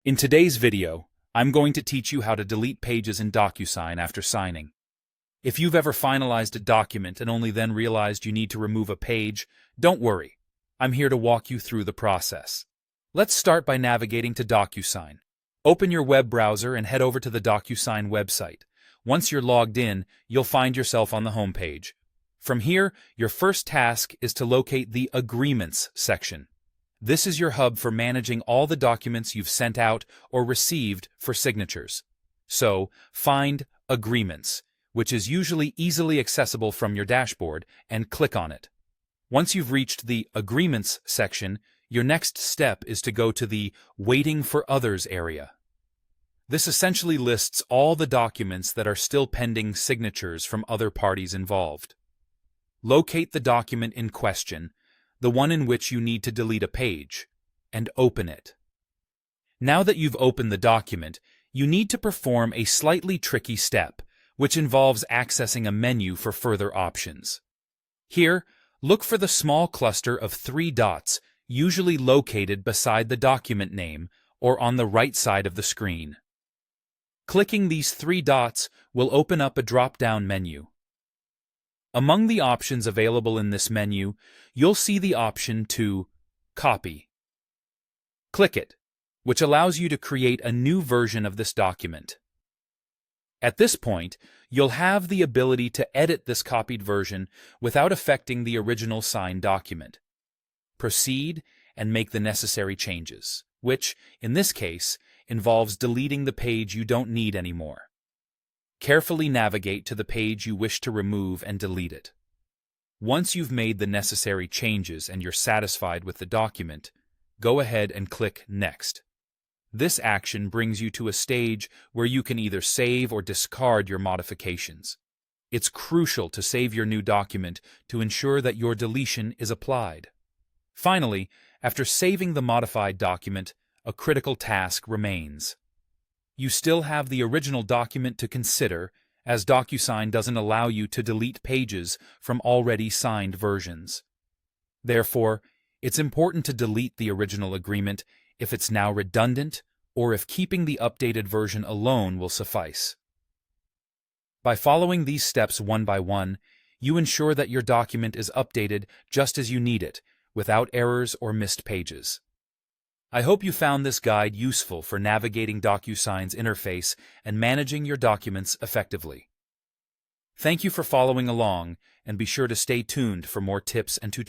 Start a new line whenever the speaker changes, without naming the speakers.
In today's video, I'm going to teach you how to delete pages in Docusign after signing. If you've ever finalized a document and only then realized you need to remove a page, don't worry. I'm here to walk you through the process. Let's start by navigating to Docusign. Open your web browser and head over to the Docusign website. Once you're logged in, you'll find yourself on the home page. From here, your first task is to locate the Agreements section. This is your hub for managing all the documents you've sent out or received for signatures. So, find Agreements, which is usually easily accessible from your dashboard, and click on it. Once you've reached the Agreements section, your next step is to go to the Waiting for Others area. This essentially lists all the documents that are still pending signatures from other parties involved. Locate the document in question, the one in which you need to delete a page, and open it. Now that you've opened the document, you need to perform a slightly tricky step, which involves accessing a menu for further options. Here, look for the small cluster of 3 dots, usually located beside the document name or on the right side of the screen. Clicking these 3 dots will open up a drop-down menu. Among the options available in this menu, you'll see the option to Copy. Click it, which allows you to create a new version of this document. At this point, you'll have the ability to edit this copied version without affecting the original signed document. Proceed and make the necessary changes, which, in this case, involves deleting the page you don't need anymore. Carefully navigate to the page you wish to remove and delete it. Once you've made the necessary changes and you're satisfied with the document, go ahead and click Next. This action brings you to a stage where you can either save or discard your modifications. It's crucial to save your new document to ensure that your deletion is applied. Finally, after saving the modified document, a critical task remains. You still have the original document to consider, as Docusign doesn't allow you to delete pages from already signed versions. Therefore, it's important to delete the original agreement if it's now redundant or if keeping the updated version alone will suffice. By following these steps one by one, you ensure that your document is updated just as you need it, without errors or missed pages. I hope you found this guide useful for navigating Docusign's interface and managing your documents effectively. Thank you for following along, and be sure to stay tuned for more tips and tutorials.